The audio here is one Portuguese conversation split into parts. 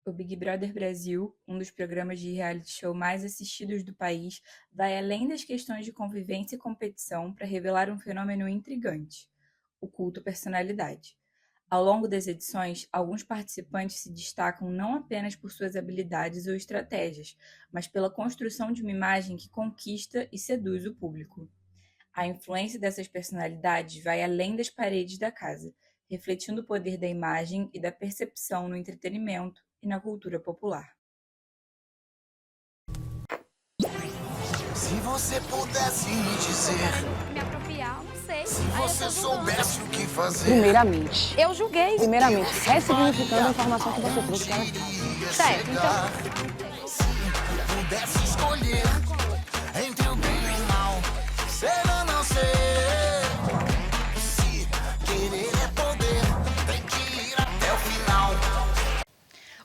O Big Brother Brasil, um dos programas de reality show mais assistidos do país, vai além das questões de convivência e competição para revelar um fenômeno intrigante: o culto à personalidade. Ao longo das edições, alguns participantes se destacam não apenas por suas habilidades ou estratégias, mas pela construção de uma imagem que conquista e seduz o público. A influência dessas personalidades vai além das paredes da casa, refletindo o poder da imagem e da percepção no entretenimento e na cultura popular. Se você pudesse me dizer, Me apropriar, não sei. se Aí eu você tô julgando. soubesse o que fazer, Primeiramente, Eu julguei. ressignificando a informação que você trouxe para iria Certo, chegar. Se pudesse escolher entre o bem e o mal, ser ou não ser. Se querer é poder, tem que ir até o final.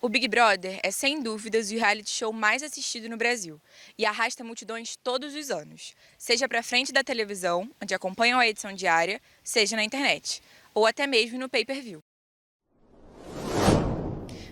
O Big Brother é, sem dúvidas, o reality show mais assistido no Brasil e arrasta multidões todos os anos, seja para frente da televisão, onde acompanham a edição diária, seja na internet, ou até mesmo no pay-per-view.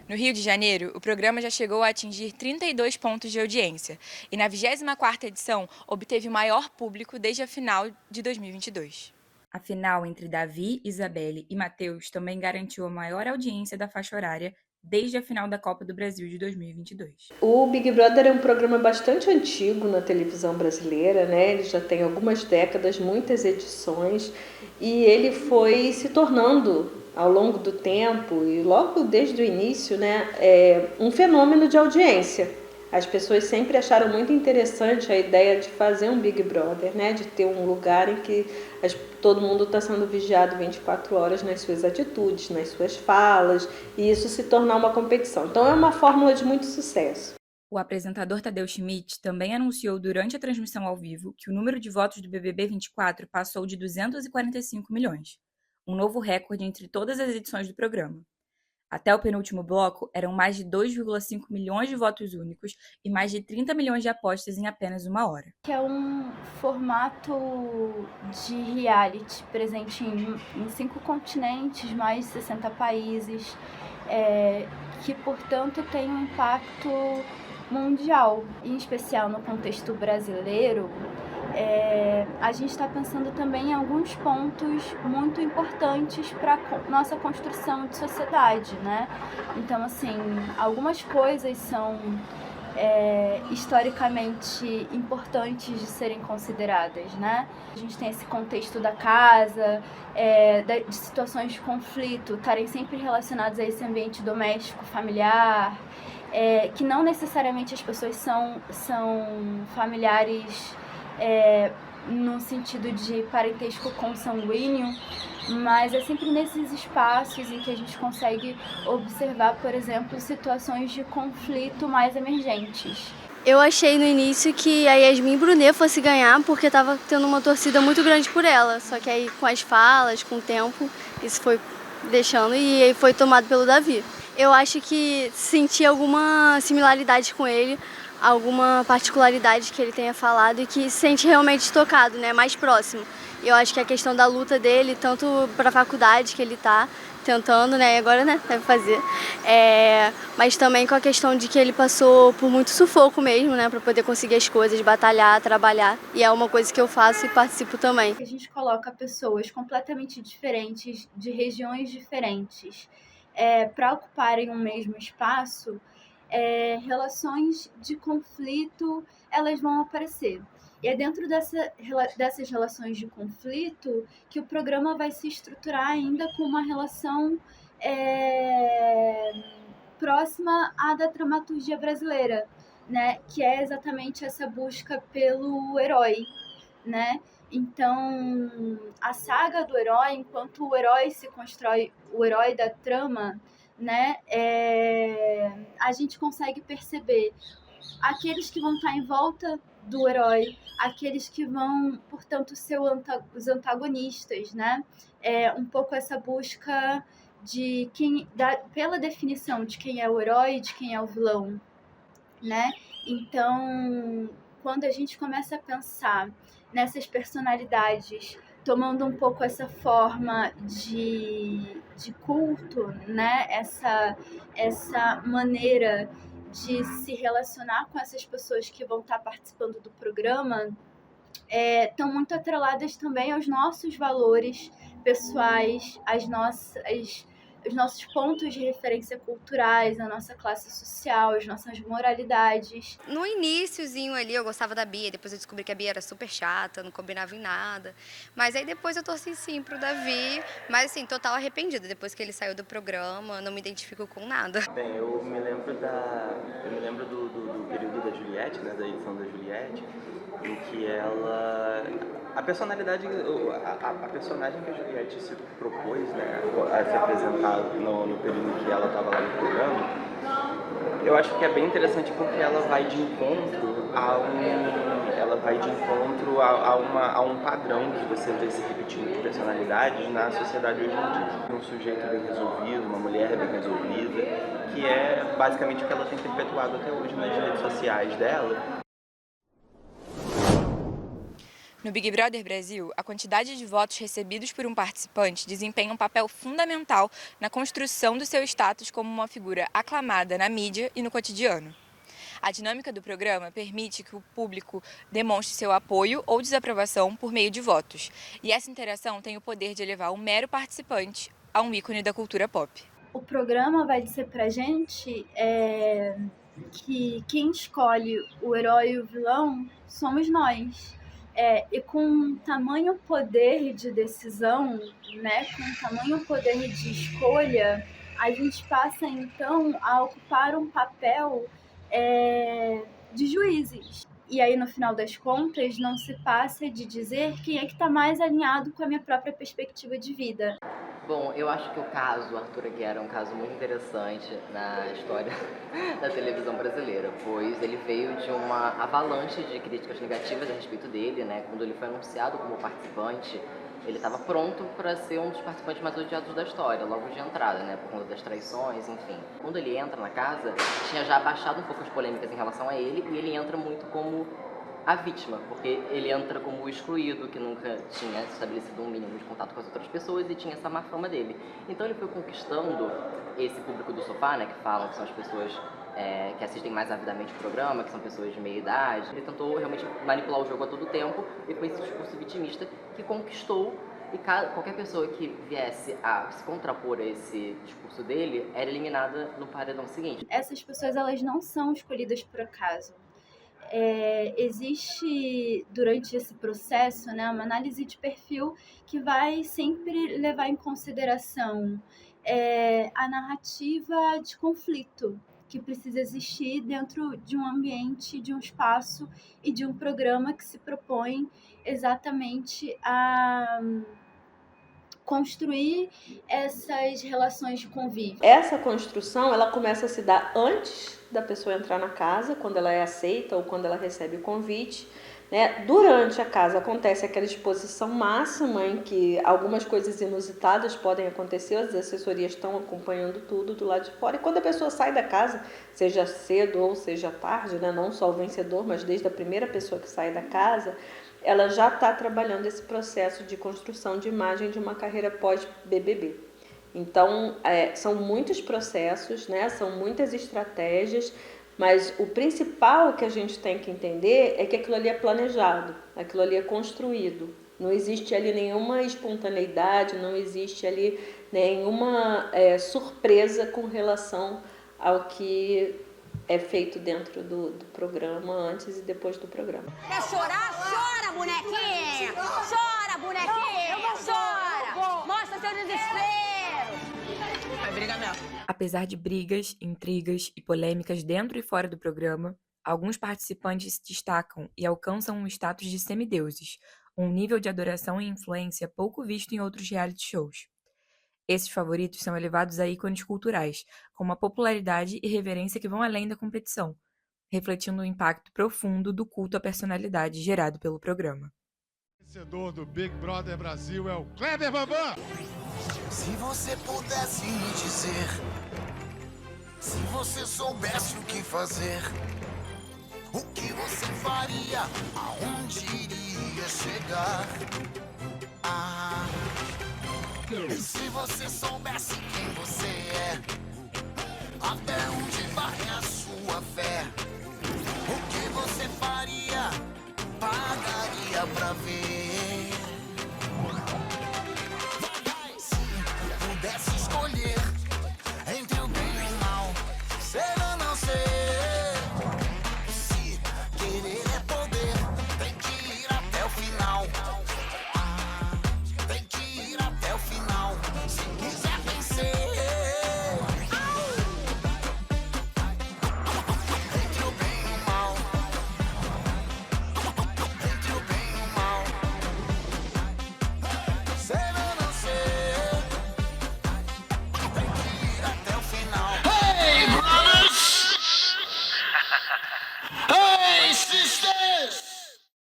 No Rio de Janeiro, o programa já chegou a atingir 32 pontos de audiência e, na 24ª edição, obteve o maior público desde a final de 2022. A final entre Davi, Isabelle e Matheus também garantiu a maior audiência da faixa horária desde a final da Copa do Brasil de 2022. O Big Brother é um programa bastante antigo na televisão brasileira, né? Ele já tem algumas décadas, muitas edições, e ele foi se tornando, ao longo do tempo e logo desde o início, né, um fenômeno de audiência. As pessoas sempre acharam muito interessante a ideia de fazer um Big Brother, né? De ter um lugar em que todo mundo está sendo vigiado 24 horas nas suas atitudes, nas suas falas, e isso se tornar uma competição. Então é uma fórmula de muito sucesso. O apresentador Tadeu Schmidt também anunciou durante a transmissão ao vivo que o número de votos do BBB 24 passou de 245 milhões, um novo recorde entre todas as edições do programa. Até o penúltimo bloco, eram mais de 2,5 milhões de votos únicos e mais de 30 milhões de apostas em apenas uma hora. Que é um formato de reality presente em 5 continentes, mais de 60 países, que, portanto, tem um impacto mundial, em especial no contexto brasileiro. A gente está pensando também em alguns pontos muito importantes para a nossa construção de sociedade, né? Então, assim, algumas coisas são historicamente importantes de serem consideradas, né? A gente tem esse contexto da casa, de situações de conflito estarem sempre relacionadas a esse ambiente doméstico, familiar, que não necessariamente as pessoas são familiares no sentido de parentesco consanguíneo, mas é sempre nesses espaços em que a gente consegue observar, por exemplo, situações de conflito mais emergentes. Eu achei no início que a Yasmin Brunet fosse ganhar porque estava tendo uma torcida muito grande por ela, só que aí com as falas, com o tempo, isso foi deixando e aí foi tomado pelo Davi. Eu acho que senti alguma similaridade com ele, alguma particularidade que ele tenha falado e que se sente realmente tocado, né, mais próximo. Eu acho que a questão da luta dele, tanto para a faculdade que ele está tentando, né, agora, né, deve fazer, mas também com a questão de que ele passou por muito sufoco mesmo, né, para poder conseguir as coisas, batalhar, trabalhar, e é uma coisa que eu faço e participo também. A gente coloca pessoas completamente diferentes, de regiões diferentes, para ocuparem um mesmo espaço, relações de conflito elas vão aparecer. E é dentro dessas relações de conflito que o programa vai se estruturar ainda com uma relação próxima à da dramaturgia brasileira, né? Que é exatamente essa busca pelo herói, né? Então, a saga do herói, enquanto o herói se constrói, o herói da trama, né? A gente consegue perceber aqueles que vão estar em volta do herói, aqueles que vão, portanto, ser os antagonistas, né? Um pouco essa busca de pela definição de quem é o herói e de quem é o vilão, né? Então, quando a gente começa a pensar nessas personalidades tomando um pouco essa forma de de culto, né? Essa maneira de se relacionar com essas pessoas que vão estar participando do programa estão muito atreladas também aos nossos valores pessoais, os nossos pontos de referência culturais, a nossa classe social, as nossas moralidades. No iniciozinho ali eu gostava da Bia, depois eu descobri que a Bia era super chata, não combinava em nada. Mas aí depois eu torci sim pro Davi, mas assim, total arrependida. Depois que ele saiu do programa, não me identifico com nada. Bem, eu me lembro do período da Juliette, né, da edição da Juliette, em que ela... A personagem que a Juliette se propôs, né, a se apresentar no período em que ela estava lá no programa, eu acho que é bem interessante porque ela vai de encontro a um padrão que você vê se repetindo de personalidades na sociedade hoje em dia. Um sujeito bem resolvido, uma mulher bem resolvida, que é basicamente o que ela tem perpetuado até hoje nas redes sociais dela. No Big Brother Brasil, a quantidade de votos recebidos por um participante desempenha um papel fundamental na construção do seu status como uma figura aclamada na mídia e no cotidiano. A dinâmica do programa permite que o público demonstre seu apoio ou desaprovação por meio de votos, e essa interação tem o poder de elevar um mero participante a um ícone da cultura pop. O programa vai dizer pra gente que quem escolhe o herói e o vilão somos nós. E com tamanho poder de decisão, né, com tamanho poder de escolha, a gente passa então a ocupar um papel de juízes. E aí, no final das contas, não se passa de dizer quem é que está mais alinhado com a minha própria perspectiva de vida. Bom, eu acho que o caso Arthur Aguiar é um caso muito interessante na história da televisão brasileira, pois ele veio de uma avalanche de críticas negativas a respeito dele, né? Quando ele foi anunciado como participante, ele estava pronto para ser um dos participantes mais odiados da história, logo de entrada, né? Por conta das traições, enfim. Quando ele entra na casa, tinha já baixado um pouco as polêmicas em relação a ele, e ele entra muito como a vítima, porque ele entra como o excluído, que nunca tinha estabelecido um mínimo de contato com as outras pessoas e tinha essa má fama dele. Então ele foi conquistando esse público do sofá, né, que falam que são as pessoas que assistem mais avidamente o programa, que são pessoas de meia idade. Ele tentou realmente manipular o jogo a todo tempo e foi esse discurso vitimista que conquistou, e qualquer pessoa que viesse a se contrapor a esse discurso dele era eliminada no paredão seguinte. Essas pessoas, elas não são escolhidas por acaso. Existe durante esse processo, né, uma análise de perfil que vai sempre levar em consideração a narrativa de conflito que precisa existir dentro de um ambiente, de um espaço e de um programa que se propõe exatamente a construir essas relações de convívio. Essa construção, ela começa a se dar antes da pessoa entrar na casa, quando ela é aceita ou quando ela recebe o convite, né? Durante a casa acontece aquela exposição máxima em que algumas coisas inusitadas podem acontecer, as assessorias estão acompanhando tudo do lado de fora, e quando a pessoa sai da casa, seja cedo ou seja tarde, né? Não só o vencedor, mas desde a primeira pessoa que sai da casa, ela já está trabalhando esse processo de construção de imagem de uma carreira pós-BBB. Então, são muitos processos, né? São muitas estratégias, mas o principal que a gente tem que entender é que aquilo ali é planejado, aquilo ali é construído. Não existe ali nenhuma espontaneidade, não existe ali nenhuma surpresa com relação ao que é feito dentro do programa, antes e depois do programa. Quer chorar? Chora, bonequinha! Chora, bonequinha! Chora! Mostra seu desespero! Vai brigar mesmo. Apesar de brigas, intrigas e polêmicas dentro e fora do programa, alguns participantes se destacam e alcançam um status de semideuses, um nível de adoração e influência pouco visto em outros reality shows. Esses favoritos são elevados a ícones culturais, com uma popularidade e reverência que vão além da competição, refletindo o impacto profundo do culto à personalidade gerado pelo programa. O vencedor do Big Brother Brasil é o Kleber Bambam! Se você pudesse me dizer, se você soubesse o que fazer, o que você faria, aonde iria chegar? E se você